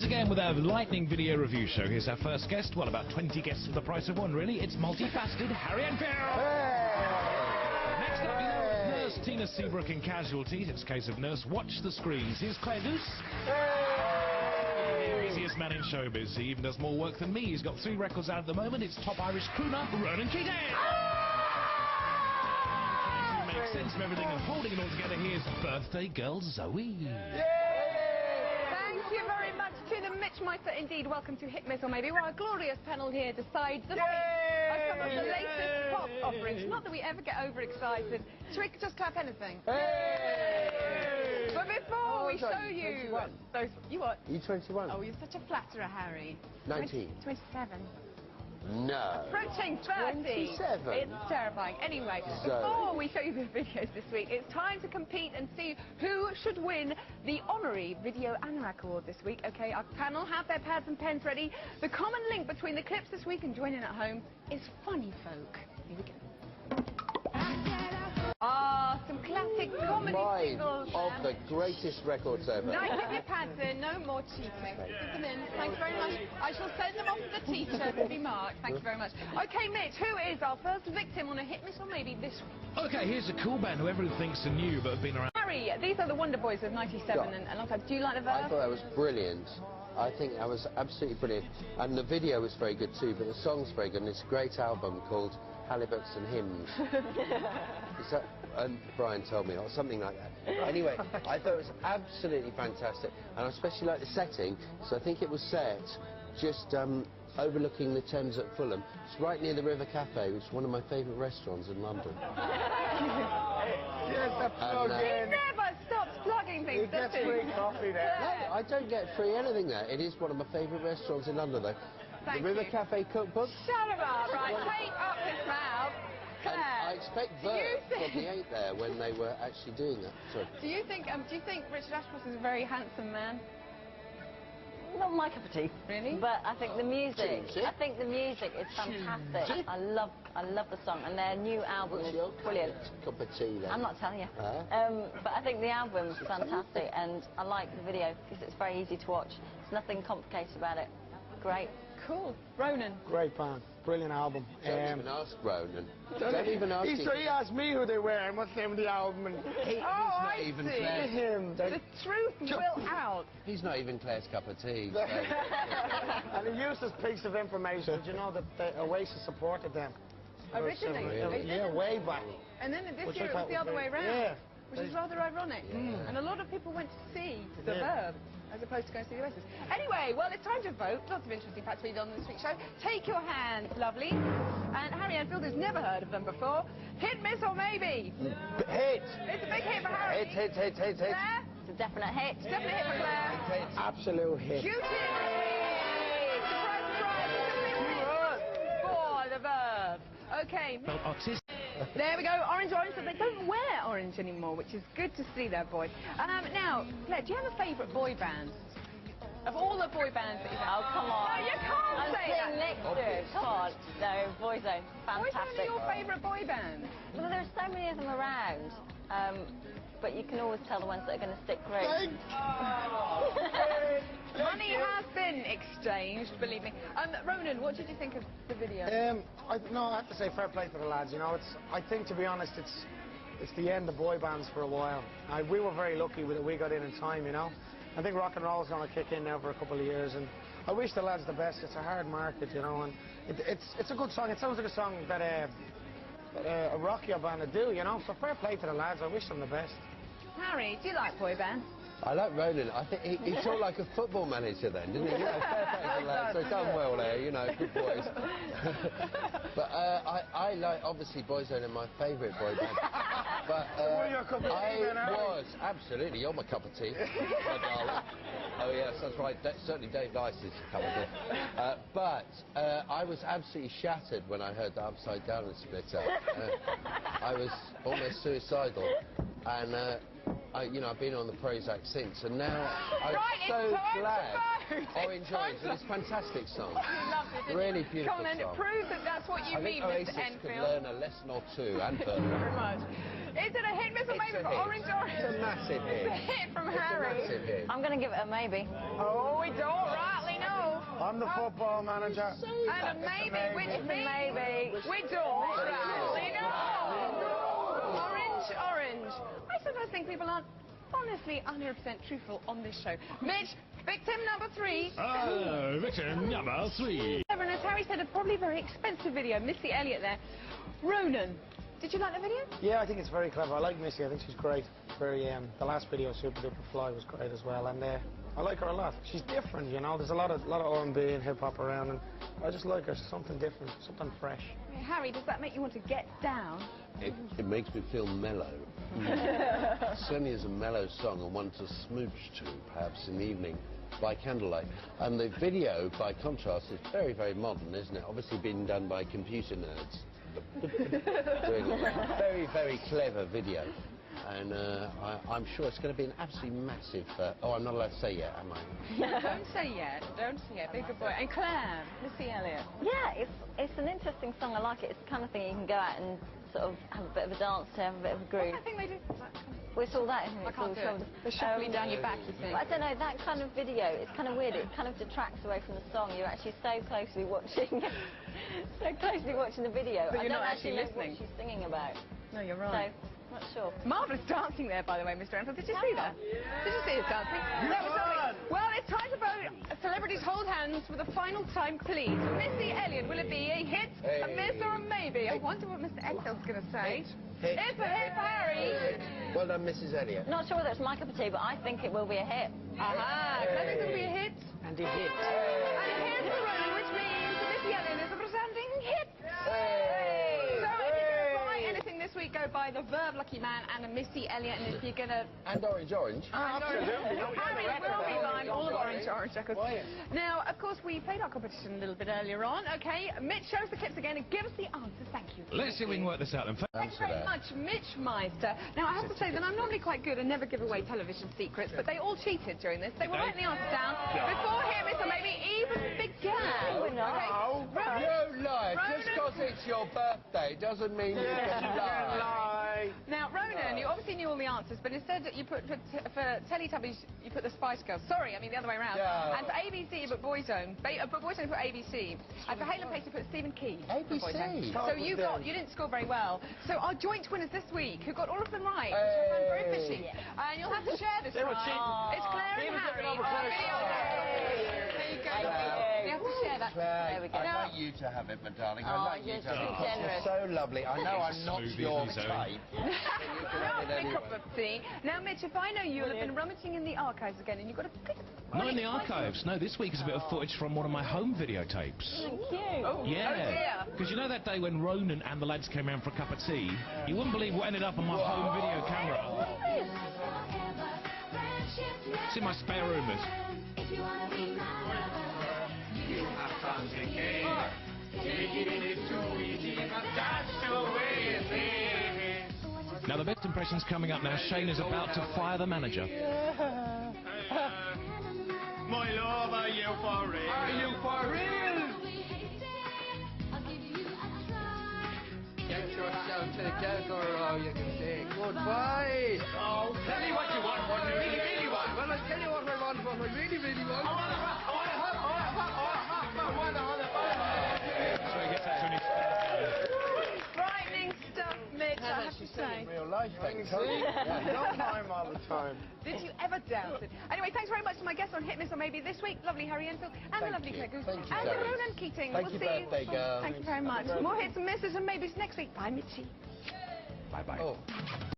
Again with our lightning video review show. Here's our first guest. Well, about 20 guests for the price of one, really. It's multifaceted Harry and Phil. Next up, you know, Nurse Tina Seabrook in Casualties. It's a case of Nurse, watch the screens. Here's Claire Douce. The easiest man in showbiz. He even does more work than me. He's got 3 records out at the moment. It's top Irish crooner, Ronan Keating. To make sense of everything and holding it all together, here's birthday girl Zoe. Thank you very much to the Mitchmeister. Indeed, welcome to Hit Miss or Maybe, where our glorious panel here decides the fate of some of the latest pop offerings. Not that we ever get overexcited. Should we just clap anything? Hey! But before we show you those... You what? Are you 21? Oh, you're such a flatterer, Harry. 19. 27. No. Approaching 30. 27. It's terrifying. Anyway, before we show you the videos this week, it's time to compete and see who should win the honorary Video Anorak Award this week. Okay, our panel have their pads and pens ready. The common link between the clips this week and joining at home is Funny Folk. Here we go. Some classic comedy singles. Of the greatest records ever. Now, give your pads in, no more cheating. Give them in. Thanks very much. I shall send them off to the teacher to be marked. Thank you very much. Okay, Mitch, who is our first victim on a Hit Miss or Maybe this week? Okay, here's a cool band who everyone thinks are new but have been around. Harry, these are the Wonder Boys of '97 and a long time. Do you like the verse? I thought that was brilliant. I think that was absolutely brilliant. And the video was very good too, but the song's very good. And it's a great album called Halibuts and Hymns. Is that, and Brian told me, or something like that. Anyway, I thought it was absolutely fantastic. And I especially like the setting, so I think it was set just overlooking the Thames at Fulham. It's right near the River Cafe, which is one of my favourite restaurants in London. He never stops plugging things, does he? Free coffee there. No, I don't get free anything there. It is one of my favourite restaurants in London, though. Thank the River you. Cafe cookbook. Shut him up, right? Take up his mouth. Claire, And I expect Bert probably ate there when they were actually doing that. So. Do you think Richard Ashcroft is a very handsome man? Not my cup of tea. Really? But I think the music, is fantastic. I love the song, and their new album is brilliant. Cup of tea, then. I'm not telling you. But I think the album's fantastic, and I like the video because it's very easy to watch. There's nothing complicated about it. Great. Cool. Ronan. Great band. Brilliant album. Don't even ask Ronan. Don't even ask him. He asked me who they were and what's the name of the album. And He's not even Claire's. him. The truth will out. He's not even Claire's cup of tea. So. And he used this piece of information. Did you know that the Oasis supported them? Originally? Yeah, way back. And then this year it was the other way around. Yeah. Which is rather ironic. Yeah. And a lot of people went to see the Verb as opposed to going to see the Oasis. Anyway, well, it's time to vote. Lots of interesting facts read on this week's show. Take your hands, lovely. And Harry and Phil has never heard of them before. Hit, miss, or maybe? Hit. It's a big hit for Harry. Hit. Claire? It's a definite hit. Definitely hit for Claire. Absolute hit. Cutie! Surprise, surprise. For the Verb. Okay. There we go, orange, so they don't wear orange anymore, which is good to see there, boy. Now, Claire, do you have a favourite boy band? Of all the boy bands that you've had? Oh, come on. No, you can't say that. Next to it. Come on. No, Boyzone. Fantastic. Boyzone are your favourite boy band? Well, there are so many of them around, but you can always tell the ones that are going to stick through. Money has been exchanged, believe me. Ronan, what did you think of the video? I have to say fair play to the lads. You know, I think, to be honest, it's the end of boy bands for a while. We were very lucky that we got in time, you know. I think rock and roll is going to kick in now for a couple of years, and I wish the lads the best. It's a hard market, you know, and it's a good song. It sounds like a song that a rock band would do, you know. So fair play to the lads. I wish them the best. Harry, do you like boy bands? I like Ronan. I think he talked like a football manager then, didn't he? You know, fair play to the lads. They've done well there, you know, good boys. But I like, obviously, Boyzone are my favourite boy band. But absolutely, you're my cup of tea, my darling. Oh yes, that's right. Certainly Dave Dice's cup of tea. But I was absolutely shattered when I heard the Upside Down and split up. I was almost suicidal, and I've been on the Prozac since, and now I'm so glad. Orange, and it's a fantastic song. You loved it, didn't Really you? beautiful Come on, then, song. it proves that that's what you mean, Oasis Mr. Enfield. could learn a lesson or two, and Thank you very much. Is it a hit, Mr. Maybe, for Orange? It's a massive hit. It's a hit from Harry. It's a massive hit. I'm going to give it a maybe. Oh, we don't. I'm the football manager. And a maybe, which Maybe. we don't actually know. Orange. I sometimes think people aren't honestly 100% truthful on this show. Mitch, victim number 3. Victim number 3. And as Harry said, a probably very expensive video. Missy Elliott there. Ronan, did you like the video? Yeah, I think it's very clever. I like Missy. I think she's great. Very. The last video, Super Duper Fly, was great as well. And I like her a lot. She's different, you know. There's a lot of R&B and hip hop around, and I just like her. Something different, something fresh. Hey, Harry, does that make you want to get down? It makes me feel mellow. Certainly is a mellow song and one to smooch to, perhaps, in the evening by candlelight. And the video, by contrast, is very, very modern, isn't it? Obviously being done by computer nerds. Doing a very, very clever video. And I'm sure it's going to be an absolutely massive... oh, I'm not allowed to say yet, am I? Don't say yet. Be a good boy. And Claire, Missy Elliott. Yeah, it's an interesting song. I like it. It's the kind of thing you can go out and sort of have a bit of a dance to, have a bit of a groove. I think they do. Well, it's all that, isn't it? I can't do it. They're shuffling down your back, you think. I don't know, that kind of video, it's kind of weird. It kind of detracts away from the song. You're actually so closely watching the video. But you're not actually actually listening. know what she's singing about. No, you're right. So, not sure. Marvellous dancing there, by the way, Mr. Enfield. Did you see that? Did you see his dancing? That was lovely. Well, it's time to vote. Celebrities hold hands for the final time, please. Missy Elliott, will it be a hit, a miss, or a maybe? I wonder what Mr. Enfield's going to say. Hit. Hit for Harry. Well done, Mrs. Elliott. Not sure whether it's my cup of tea, but I think it will be a hit. Aha, I think it'll be a hit. And he hit. And here's the room, which means Missy Elliott is a presenting hit. So if you're going to buy anything this week, go buy the Verve Lucky Man and a Missy Elliott. And if you're going to... And Orange. Harry will be buying all of Orange records. Now, of course, we played our competition a little bit earlier on. Okay, Mitch, show us the clips again and give us the answers. Thank you. Let's see if we can work this out then. Thanks very much, Mitch Meister. Now, I have to say that I'm normally quite good and never give away television secrets, but they all cheated during this. They were writing the answers down before him, so maybe even began. We're not. Okay. You lie. Just because it's your birthday doesn't mean you can lie. Now, Ronan, you obviously knew all the answers, but instead you put, for Teletubbies, you put the Spice Girls. Sorry, I mean the other way around. Yeah. And for ABC, you put Boyzone. Boyzone, you put ABC. And for Halen Pace, you put Stephen Key. ABC? So you didn't score very well. So our joint winners this week, who got all of them right, which I found very fishy. And you'll have to share this They were prize. cheating. It's Claire and Harry. There you go. You have to share that. Claire, There we go. I'd like you to have it, my darling. I'd like you you're to have it. too Because generous. you're so lovely. I know I'm not Smoothie your zone. type. Not a big cup of tea. Now, Mitch, if I know you'll have been rummaging in the archives again, and you've got a pick. Not in the archives. No, this week is a bit of footage from one of my home videotapes. Thank you. Oh, Yeah. Because you know that day when Ronan and the lads came round for a cup of tea? You wouldn't believe what ended up on my home video camera. It's in my spare room, this. Now the best impression's coming up now. Shane is about to fire the manager. My love, are you for real? Are you for real? Get yourself to the Delco or you can say goodbye. Oh, tell me what you want, what you really, really want. Well, I'll tell you what I want, what I really, really want. I want So he gets that to his Frightening stuff, Mitch, I have to say. In real life, thanks. Don't mind all the time. Did you ever doubt it? Anyway, thanks very much to my guests on Hit Miss or Maybe this week. Lovely Harry Enfield and the lovely Claire Goose. Thank you, And Zoe. Ronan Keating. Thank We'll you, see birthday girl. Thank you very much. More hits and misses and maybes next week. Bye, Mitchie. Bye-bye. Oh.